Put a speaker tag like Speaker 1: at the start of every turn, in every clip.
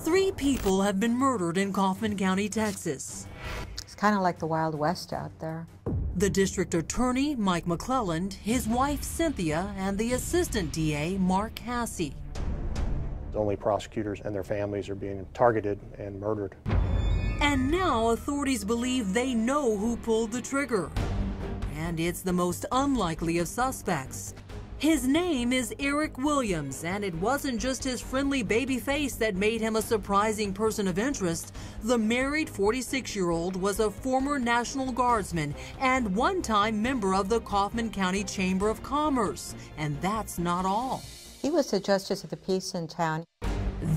Speaker 1: 3 people have been murdered in Kaufman County, Texas.
Speaker 2: It's kind of like the Wild West out there.
Speaker 1: The district attorney, Mike McClelland, his wife, Cynthia, and the assistant DA, Mark Hassey.
Speaker 3: Only prosecutors and their families are being targeted and murdered.
Speaker 1: And now authorities believe they know who pulled the trigger. And it's the most unlikely of suspects. His name is Eric Williams, and it wasn't just his friendly baby face that made him a surprising person of interest. The married 46-year-old was a former National Guardsman and one-time member of the Kaufman County Chamber of Commerce. And that's not all.
Speaker 2: He was the justice of the peace in town.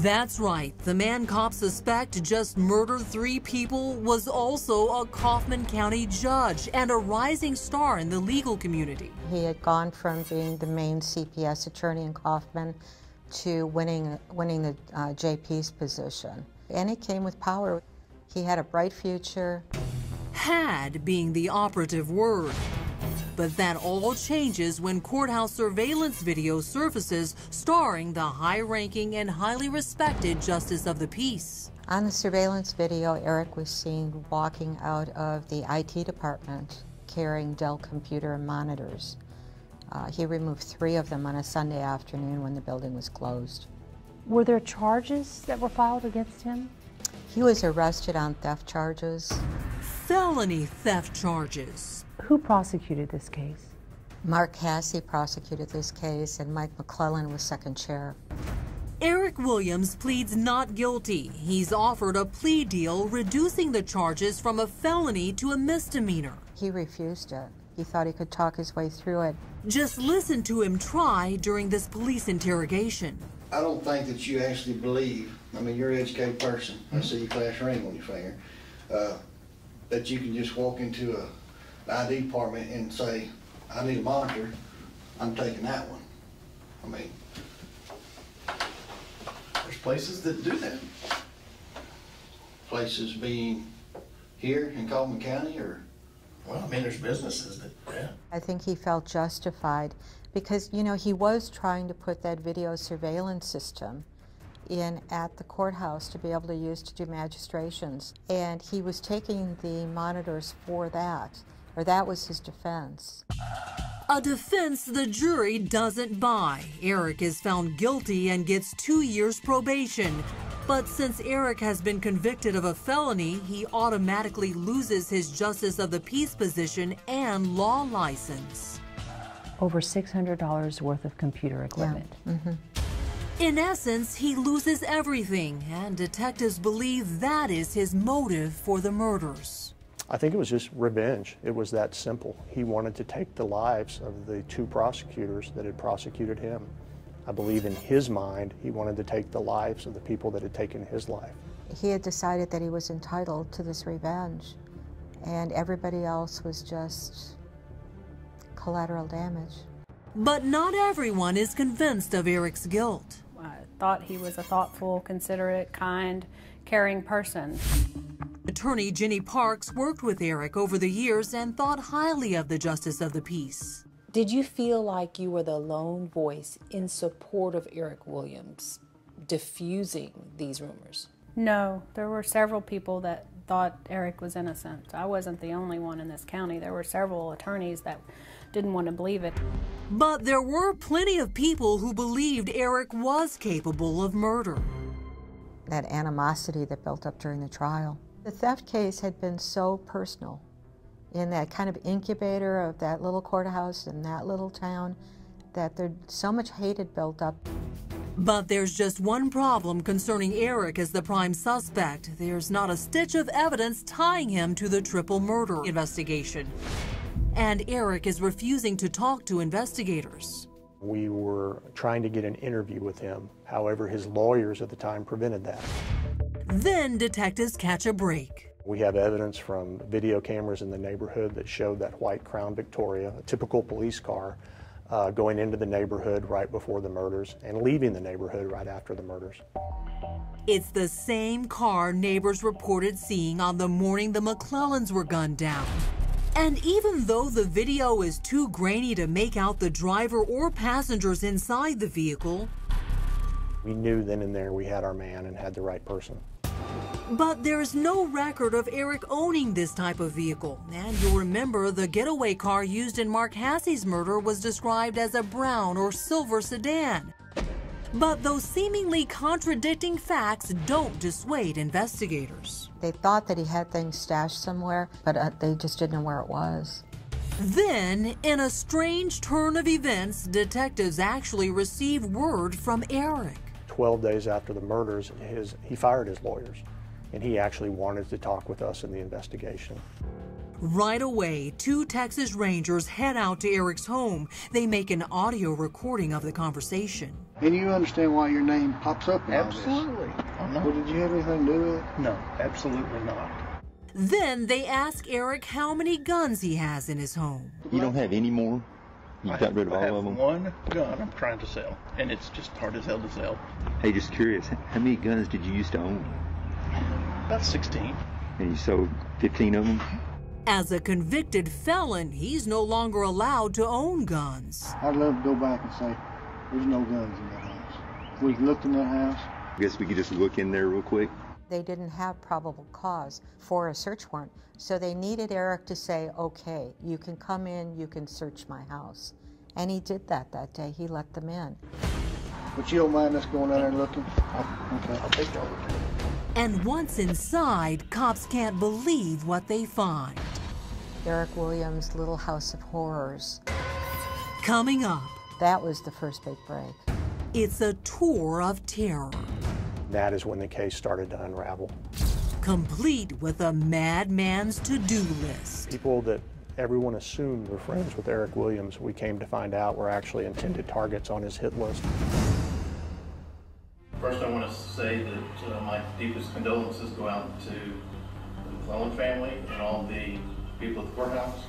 Speaker 1: That's right. The man cops suspect just murdered 3 people was also a Kaufman County judge and a rising star in the legal community.
Speaker 2: He had gone from being the main CPS attorney in Kaufman to winning the JP's position. And he came with power. He had a bright future.
Speaker 1: Had being the operative word. But that all changes when courthouse surveillance video surfaces starring the high-ranking and highly respected Justice of the Peace.
Speaker 2: On the surveillance video, Eric was seen walking out of the IT department carrying Dell computer monitors. He removed 3 of them on a Sunday afternoon when the building was closed.
Speaker 4: Were there charges that were filed against him?
Speaker 2: He was arrested on theft charges.
Speaker 1: Felony theft charges.
Speaker 4: Who prosecuted this case?
Speaker 2: Mark Hassey prosecuted this case, and Mike McClelland was second chair.
Speaker 1: Eric Williams pleads not guilty. He's offered a plea deal reducing the charges from a felony to a misdemeanor.
Speaker 2: He refused it. He thought he could talk his way through it.
Speaker 1: Just listen to him try during this police interrogation.
Speaker 5: I don't think that you actually believe, I mean, you're an educated person. I see your class ring on your finger. That you can just walk into a ID department and say, I need a monitor, I'm taking that one. I mean, there's places that do that. Places being here in Kaufman County, or, well, I mean, there's businesses that, yeah.
Speaker 2: I think he felt justified because, you know, he was trying to put that video surveillance system in at the courthouse to be able to use to do magistrations. And he was taking the monitors for that, or that was his defense.
Speaker 1: A defense the jury doesn't buy. Eric is found guilty and gets 2 years probation. But since Eric has been convicted of a felony, he automatically loses his Justice of the Peace position and law license.
Speaker 4: Over $600 worth of computer equipment.
Speaker 2: Yeah. Mm-hmm.
Speaker 1: In essence, he loses everything, and detectives believe that is his motive for the murders.
Speaker 3: I think it was just revenge. It was that simple. He wanted to take the lives of the 2 prosecutors that had prosecuted him. I believe in his mind, he wanted to take the lives of the people that had taken his life.
Speaker 2: He had decided that he was entitled to this revenge, and everybody else was just collateral damage.
Speaker 1: But not everyone is convinced of Eric's guilt.
Speaker 6: I thought he was a thoughtful, considerate, kind, caring person.
Speaker 1: Attorney Jenny Parks worked with Eric over the years and thought highly of the Justice of the Peace.
Speaker 7: Did you feel like you were the lone voice in support of Eric Williams diffusing these rumors?
Speaker 6: No, there were several people that thought Eric was innocent. I wasn't the only one in this county. There were several attorneys that didn't want to believe it.
Speaker 1: But there were plenty of people who believed Eric was capable of murder.
Speaker 2: That animosity that built up during the trial. The theft case had been so personal in that kind of incubator of that little courthouse in that little town that there so much hate had built up.
Speaker 1: But there's just one problem concerning Eric as the prime suspect. There's not a stitch of evidence tying him to the triple murder investigation. And Eric is refusing to talk to investigators.
Speaker 3: We were trying to get an interview with him. However, his lawyers at the time prevented that.
Speaker 1: Then detectives catch a break.
Speaker 3: We have evidence from video cameras in the neighborhood that showed that white Crown Victoria, a typical police car, going into the neighborhood right before the murders and leaving the neighborhood right after the murders.
Speaker 1: It's the same car neighbors reported seeing on the morning the McClellans were gunned down. And even though the video is too grainy to make out the driver or passengers inside the vehicle,
Speaker 3: We knew then and there we had our man and had the right person.
Speaker 1: But there's no record of Eric owning this type of vehicle. And you'll remember the getaway car used in Mark Hassey's murder was described as a brown or silver sedan. But those seemingly contradicting facts don't dissuade investigators.
Speaker 2: They thought that he had things stashed somewhere, but they just didn't know where it was.
Speaker 1: Then, in a strange turn of events, detectives actually receive word from Eric.
Speaker 3: 12 days after the murders, he fired his lawyers, and he actually wanted to talk with us in the investigation.
Speaker 1: Right away, 2 Texas Rangers head out to Eric's home. They make an audio recording of the conversation.
Speaker 5: And you understand why your name pops up in all this?
Speaker 8: Absolutely.
Speaker 5: Well, did you have anything to do with it?
Speaker 8: No, absolutely not.
Speaker 1: Then they ask Eric how many guns he has in his home.
Speaker 9: You don't have any more? You got rid of all of them?
Speaker 8: I have one gun I'm trying to sell, and it's just hard as hell to sell.
Speaker 9: Hey, just curious, how many guns did you used to own?
Speaker 8: About 16.
Speaker 9: And you sold 15 of them?
Speaker 1: As a convicted felon, he's no longer allowed to own guns.
Speaker 5: I'd love to go back and say, there's no guns in that house. If we looked in that house.
Speaker 9: I guess we could just look in there real quick.
Speaker 2: They didn't have probable cause for a search warrant, so they needed Eric to say, okay, you can come in, you can search my house. And he did that day. He let them in.
Speaker 5: But you don't mind us going down there and looking? Okay.
Speaker 8: I'll take y'all.
Speaker 1: And once inside, cops can't believe what they find.
Speaker 2: Eric Williams' Little House of Horrors.
Speaker 1: Coming up,
Speaker 2: That was the first big break.
Speaker 1: it's a tour of terror.
Speaker 3: That is when the case started to unravel.
Speaker 1: Complete with a madman's to-do list.
Speaker 3: People that everyone assumed were friends with Eric Williams, we came to find out were actually intended targets on his hit list.
Speaker 10: First, I want to say that my deepest condolences go out to the McClellan family and all the people at the courthouse.